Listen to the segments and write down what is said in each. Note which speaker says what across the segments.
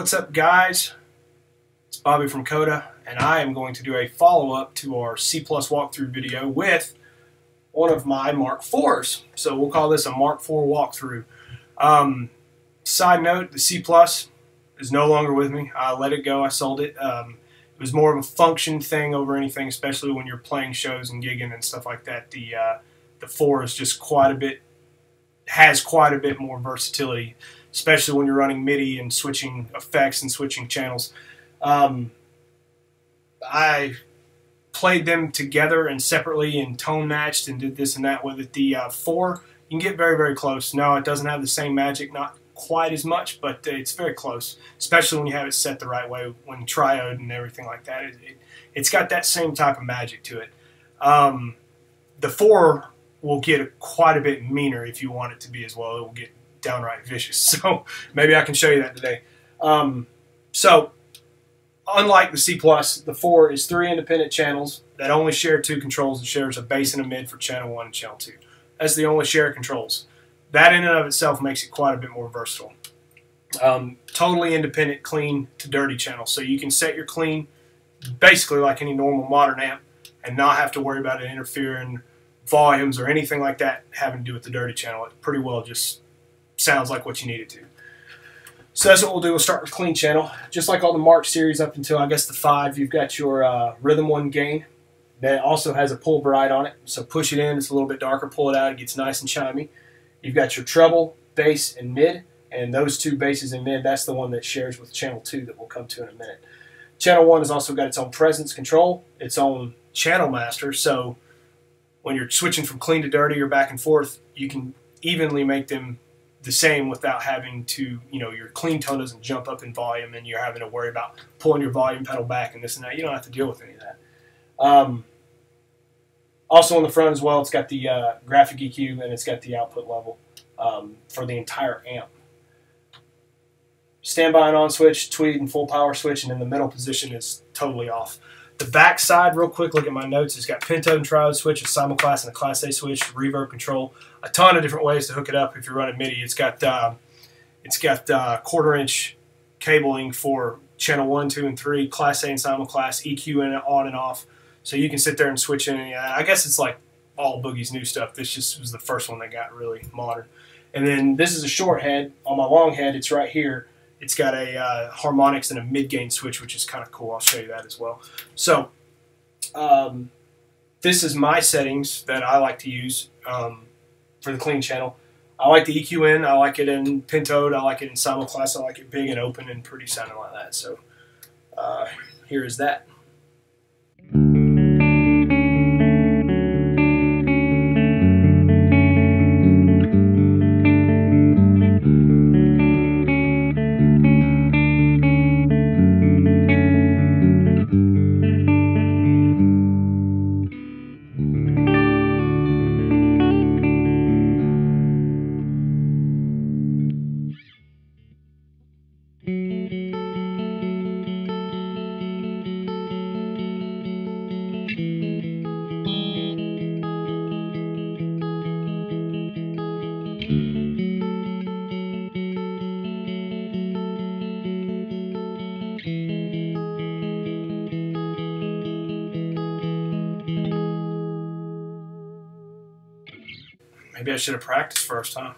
Speaker 1: What's up, guys? It's Bobby from Coda, and I am going to do a follow-up to our C+ walkthrough video with one of my Mark IVs. So we'll call this a Mark IV walkthrough. Side note, the C+ is no longer with me. I let it go. I sold it. It was more of a function thing over anything, especially when you're playing shows and gigging and stuff like that. The 4 is just has quite a bit more versatility, especially when you're running MIDI and switching effects and switching channels. I played them together and separately and tone matched and did this and that with it. The 4, you can get very, very close. No, it doesn't have the same magic, not quite as much, but it's very close, especially when you have it set the right way, when triode and everything like that. It's got that same type of magic to it. The 4 will get quite a bit meaner if you want it to be as well. It will get downright vicious. So maybe I can show you that today. So unlike the C+, the 4 is 3 independent channels that only share 2 controls. It shares a bass and a mid for channel 1 and channel 2. That's the only shared controls. That in and of itself makes it quite a bit more versatile. Totally independent clean to dirty channel. So you can set your clean basically like any normal modern amp and not have to worry about it interfering volumes or anything like that having to do with the dirty channel. It pretty well just sounds like what you need it to. So that's what we'll do. We'll start with clean channel. Just like all the Mark series up until I guess the 5, you've got your Rhythm 1 gain that also has a pull bright on it. So push it in, it's a little bit darker, pull it out, it gets nice and chimey. You've got your treble, bass, and mid, and those 2 basses and mid, that's the one that shares with channel 2 that we'll come to in a minute. Channel 1 has also got its own presence control, its own channel master, so when you're switching from clean to dirty or back and forth, you can evenly make them the same without having to, your clean tone doesn't jump up in volume and you're having to worry about pulling your volume pedal back and this and that. You don't have to deal with any of that. Also on the front as well, it's got the graphic EQ and it's got the output level for the entire amp. Standby and on switch, tweed and full power switch, and in the middle position is totally off. The back side, real quick, look at my notes. It's got pentode and triode switch, a simulclass and a class A switch, reverb control, a ton of different ways to hook it up if you're running MIDI. It's got 1/4-inch cabling for channel 1, 2, and 3, class A and simulclass, EQ in it, on and off. So you can sit there and switch in. I guess it's like all Boogie's new stuff. This just was the first one that got really modern. And then this is a short head. On my long head, it's right here. It's got a harmonics and a mid-gain switch, which is kind of cool. I'll show you that as well. So this is my settings that I like to use for the clean channel. I like the EQ in. I like it in pentode. I like it in simulclass. I like it big and open and pretty sounding like that. So here is that. Maybe I should have practiced first, huh?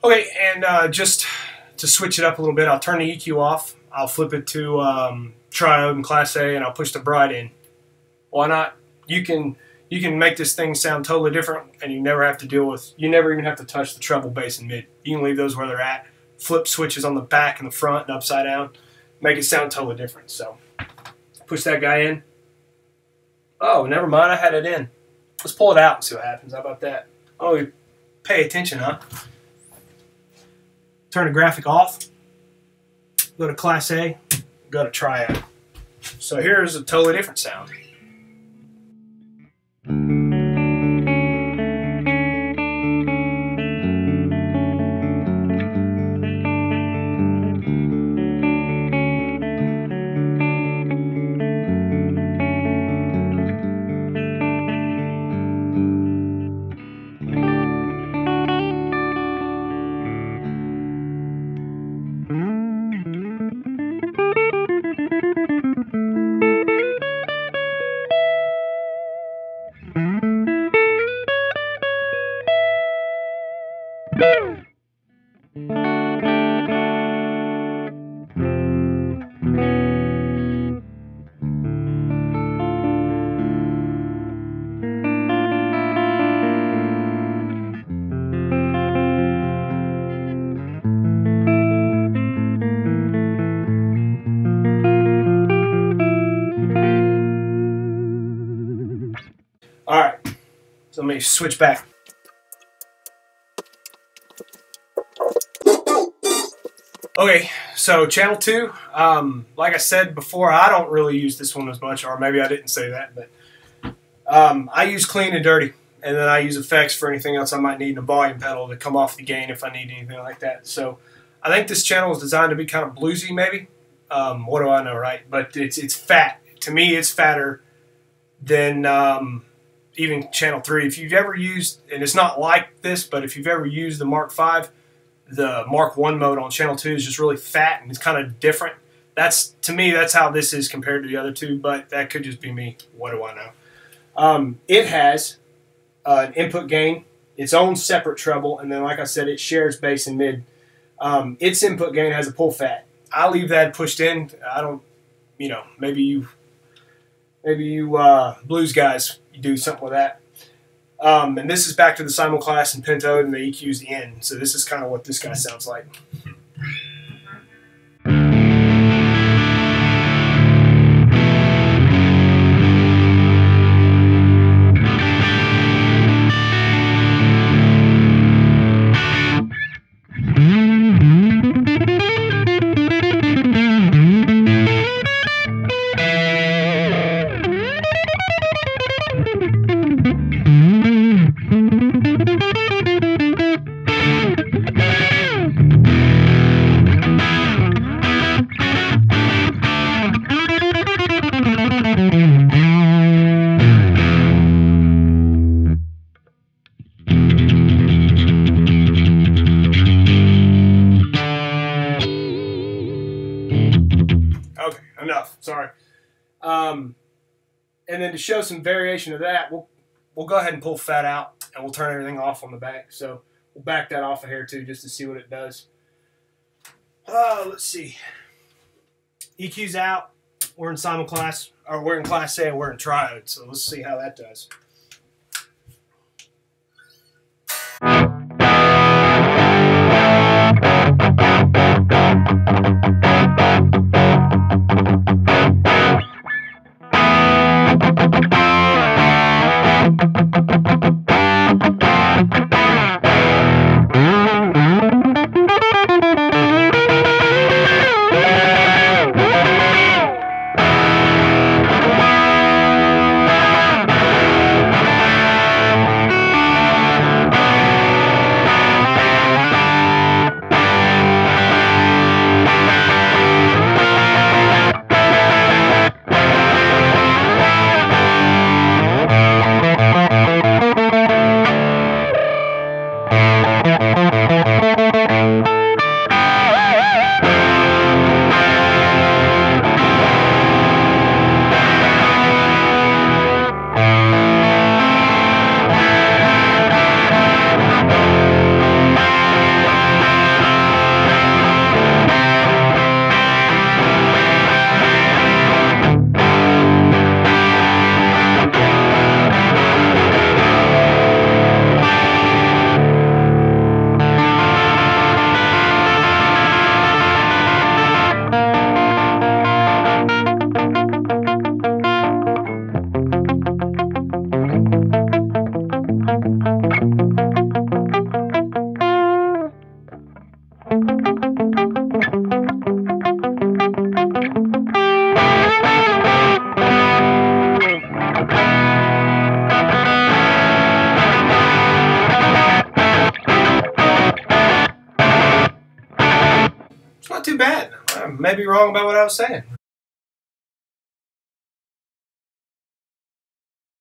Speaker 1: Okay, and just to switch it up a little bit, I'll turn the EQ off. I'll flip it to triode and class A, and I'll push the bright in. Why not? You can make this thing sound totally different, and you never have to deal with. You never even have to touch the treble, bass, and mid. You can leave those where they're at. Flip switches on the back and the front and upside down, make it sound totally different. So push that guy in. Oh, never mind. I had it in. Let's pull it out and see what happens. How about that? Oh, you pay attention, huh? Turn the graphic off. Go to class A. Go to triode. So here's a totally different sound. me switch back. Okay, so channel 2, like I said before, I don't really use this one as much, or maybe I didn't say that, but I use clean and dirty, and then I use effects for anything else I might need in a volume pedal to come off the gain if I need anything like that. So I think this channel is designed to be kind of bluesy, maybe. What do I know, right? But it's fat. To me, it's fatter than even channel 3. If you've ever used, and it's not like this, but if you've ever used the Mark V, the Mark I mode on channel 2 is just really fat and it's kind of different. To me, that's how this is compared to the other two, but that could just be me. What do I know? It has an input gain, its own separate treble, and then, like I said, it shares bass and mid. Its input gain has a pull fat. I leave that pushed in. I don't, maybe you blues guys, you do something with that. And this is back to the simulclass and pentode, and the EQ's in. So this is kind of what this guy sounds like. Okay, enough. Sorry. And then to show some variation of that, we'll go ahead and pull fat out, and we'll turn everything off on the back. So we'll back that off of here too, just to see what it does. Let's see. EQ's out. We're in simulclass, or we're in class A, and we're in triode. So let's see how that does. Not too bad. I may be wrong about what I was saying.